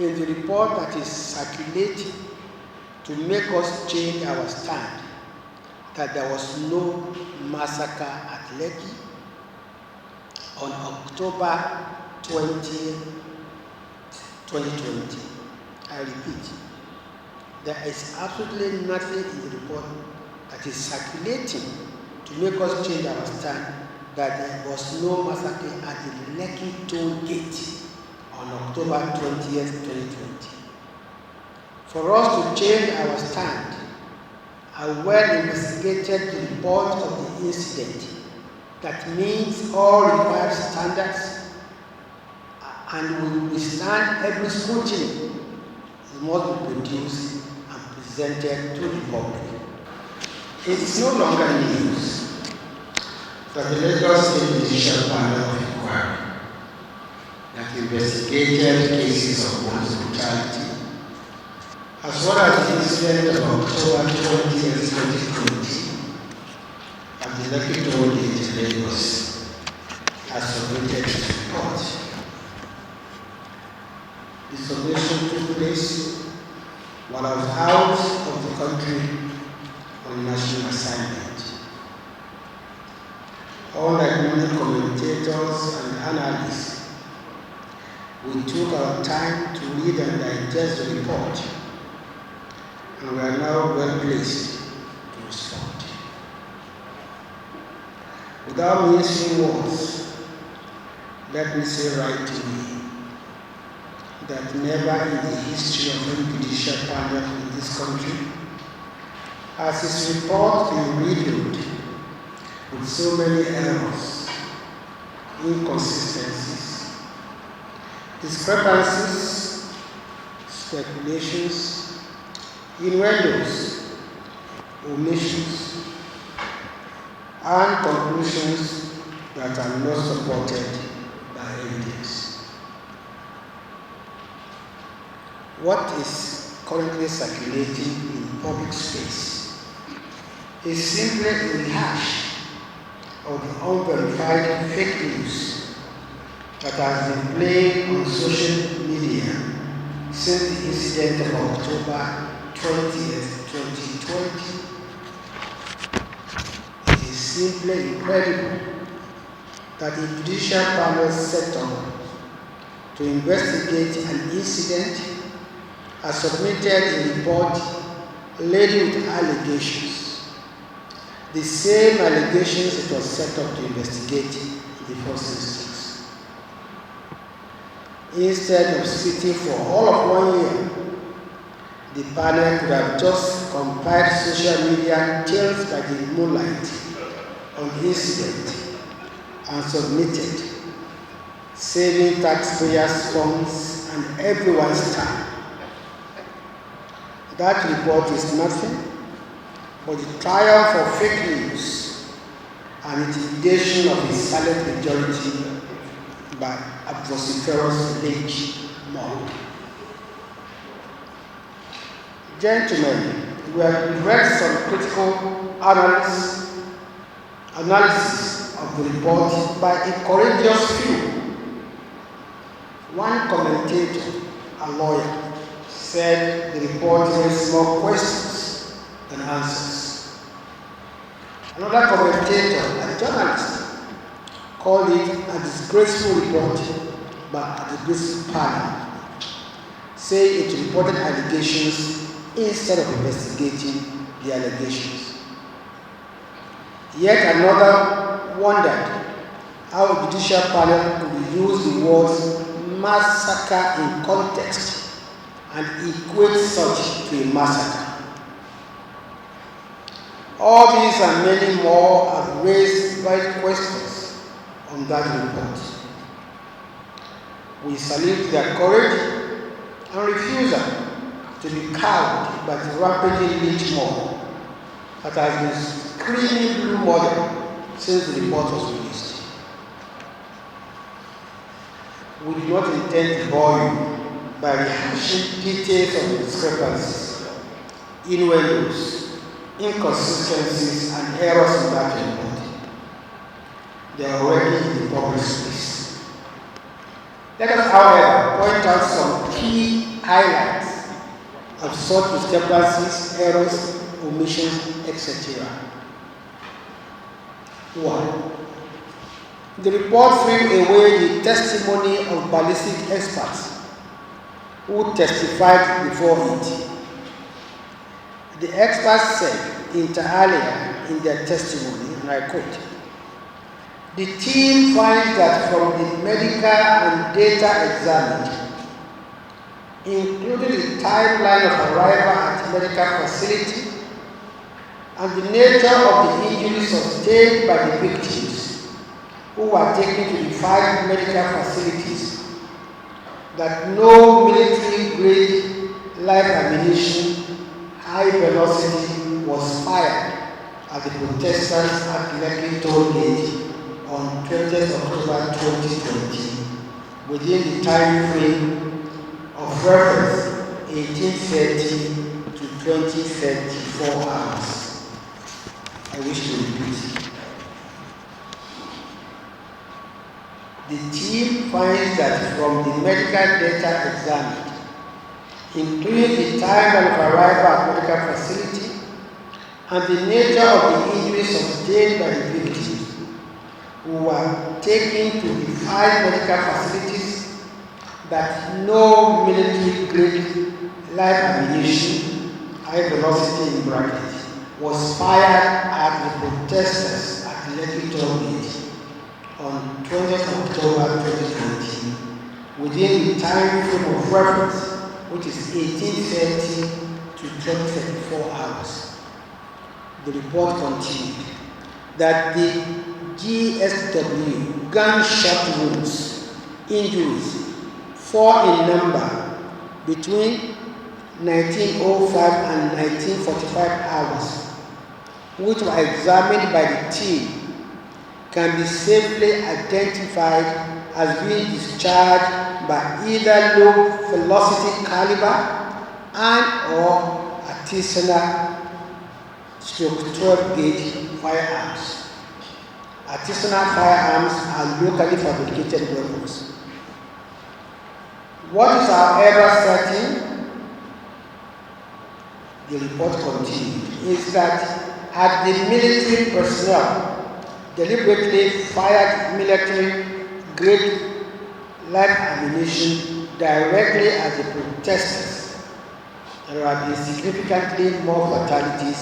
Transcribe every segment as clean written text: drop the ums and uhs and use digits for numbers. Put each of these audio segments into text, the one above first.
in the report that is circulating to make us change our stand that there was no massacre at Lekki on October 20, 2020. I repeat, there is absolutely nothing in the report that is circulating to make us change our stand that there was no massacre at the Lekki toll gate on October 20th, 2020. For us to change our stand, a well-investigated report of the incident that meets all required standards and will withstand every scrutiny must be produced and presented to the public. It is no longer news that the Lagos State Judicial Panel of Inquiry that investigated cases of police brutality as well as the incident of October 20th, 2020 at the Lekki toll gate in Lagos has submitted its report. The submission took place while I was out of the country on national assignment. Unlike many commentators and analysts, we took our time to read and digest the report, and we are now well placed to respond. Without mincing words, let me say right away that never in the history of any judicial panel in this country has its report been riddled with so many errors, inconsistencies, discrepancies, speculations, innuendos, omissions, and conclusions that are not supported by evidence. What is currently circulating in public space is simply a rehash of the unverified fake news that has been playing on social media since the incident of October 20th, 2020. It is simply incredible that the judicial panel set up to investigate an incident has submitted a report laden with allegations, the same allegations it was set up to investigate in the first instance. Instead of sitting for all of 1 year, the panel could have just compiled social media tales by the moonlight on the incident and submitted, saving taxpayers' funds and everyone's time. That report is nothing but the triumph of fake news and intimidation of a silent majority by a vociferous lynch mob. Gentlemen, we have read some critical analysis of the report by a courageous few. One commentator, a lawyer, said the report raised more questions than answers. Another commentator, a journalist, called it a disgraceful report by a disgraceful panel, saying it reported allegations instead of investigating the allegations. Yet another wondered how a judicial panel could use the words massacre in context and equate such to a massacre. All these and many more have raised valid questions on that report. We salute their courage and refusal to be cowed by the rapidly lynch mob that has been screaming blue murder since the report was released. We do not intend to bore you by rehashing details of the discrepancies, innuendos, inconsistencies, and errors in that report. They are already in the public space. Let us, however, point out some key highlights of such discrepancies, errors, omissions, etc. 1. The report threw away the testimony of ballistic experts who testified before it. The experts said inter alia in their testimony, and I quote, "The team finds that from the medical and data examined, including the timeline of arrival at medical facility and the nature of the injuries sustained by the victims who were taken to the 5 medical facilities, that no military-grade live ammunition high velocity was fired at the protesters at Lekki toll gate on 20th October 2020 within the time frame of reference 1830 to 2034 hours." I wish to repeat. The team finds that from the medical data examined, including the time of arrival at medical facility and the nature of the injuries sustained by the victims who were taken to the 5 medical facilities, that no military-grade live ammunition, high velocity in brackets, was fired at the protesters at Lekki toll gate on 20th October 2020 within the time frame of reference, which is 1830 to 2034 hours. The report continued that the GSW gunshot wounds injuries, 4 in number, between 1905 and 1945 hours, which were examined by the team, can be safely identified as being discharged by either low velocity caliber and or artisanal 12 gauge firearms. Artisanal firearms are locally fabricated weapons. What is however certain, the report continued, is that had the military personnel deliberately fired military-grade live ammunition directly at the protesters, there would have been significantly more fatalities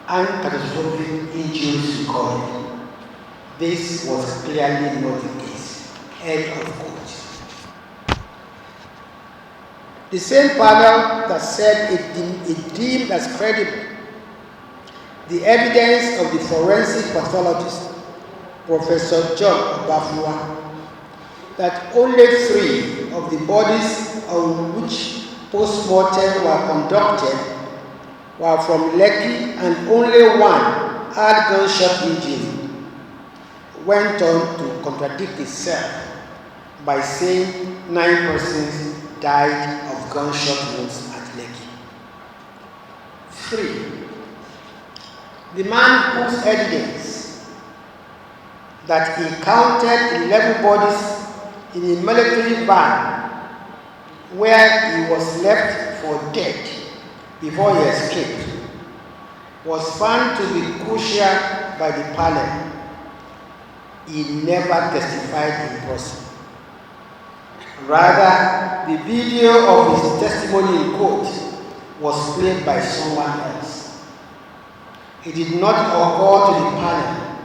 and catastrophic injuries recorded. This was clearly not the case. End of quote. The same panel that said it deemed as credible the evidence of the forensic pathologist, Professor John Obafua, that only 3 of the bodies on which post-mortem were conducted were from Lekki and only 1 had gunshot injury, went on to contradict itself by saying 9 persons died of gunshot wounds at Lekki. 3. The man whose evidence that he counted 11 bodies in a military van where he was left for dead before he escaped was found to be crucial by the panel. He never testified in person. Rather, the video of his testimony in court was played by someone else. It did not occur to the panel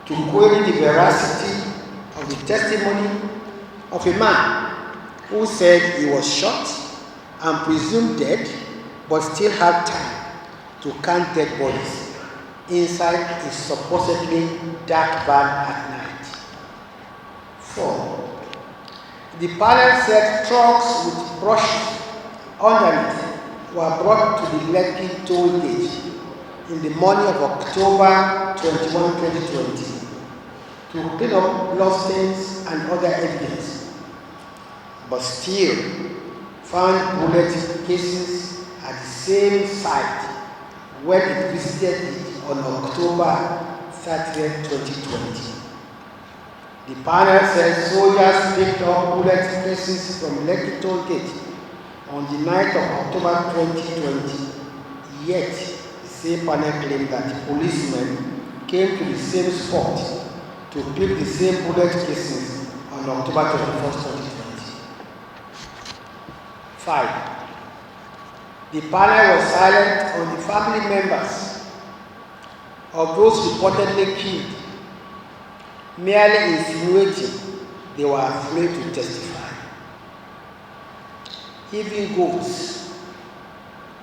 to query the veracity of the testimony of a man who said he was shot and presumed dead, but still had time to count dead bodies inside a supposedly dark van at night. 4. The panel said trucks with brushes underneath were brought to the Lekki toll gate in the morning of October 21, 2020 to clean up bloodstains and other evidence, but still found bullet casings at the same site when it visited it on October 30, 2020. The panel said soldiers picked up bullet casings from Lekki toll gate on the night of October 2020, yet the same panel claimed that policemen came to the same spot to pick the same bullet casings on October 21st, 2020. 5. The panel was silent on the family members of those reportedly killed, merely insinuating they were afraid to testify. Even ghosts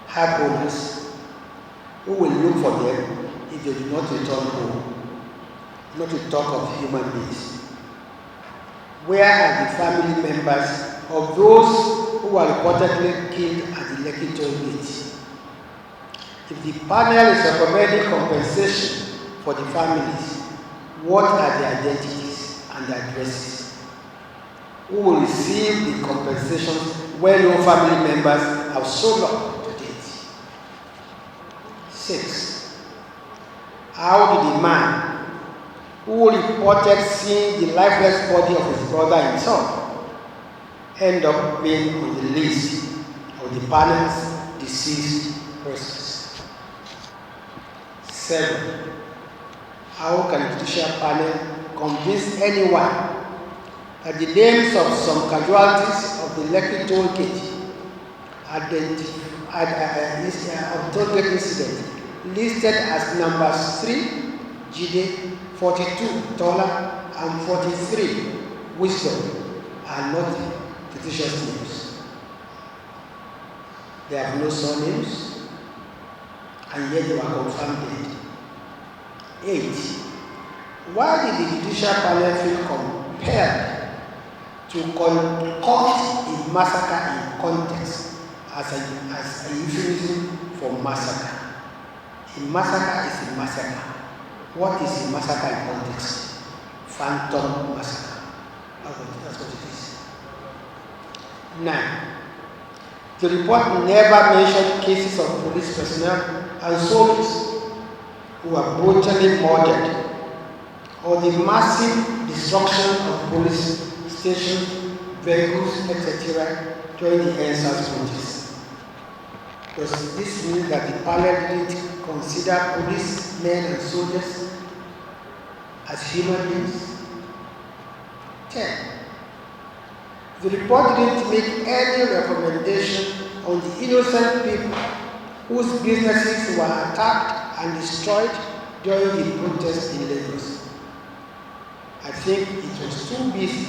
have owners who will look for them if they do not return home, not to talk of human beings. Where are the family members of those who were reportedly killed at the Lekki toll gate? If the panel is recommending compensation for the families, what are their identities and addresses? Who will receive the compensation when no family members have shown up to date? 6. How did the man who reported seeing the lifeless body of his brother himself end up being on the list of the panel's deceased persons? 7. How can the judicial panel convince anyone that the names of some casualties of the Lekki toll gate toll gate incident listed as numbers 3, Jide, 42, Tola, and 43, Wisdom, are not fictitious names? They have no surnames, and yet they were confirmed dead. 8. Why did the judicial panel feel compelled to concoct a massacre in context as a euphemism for massacre? A massacre is a massacre. What is a massacre in context? Phantom massacre. That's what it is. 9. The report never mentioned cases of police personnel and soldiers who were brutally murdered, or the massive destruction of police stations, vehicles, etc. during the NSAS protests. Does this mean that the panel didn't consider policemen and soldiers as human beings? 10. The report didn't make any recommendation on the innocent people whose businesses were attacked and destroyed during the protests in Lagos. I think it was too busy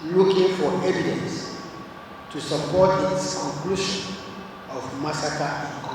looking for evidence to support its conclusion of massacre in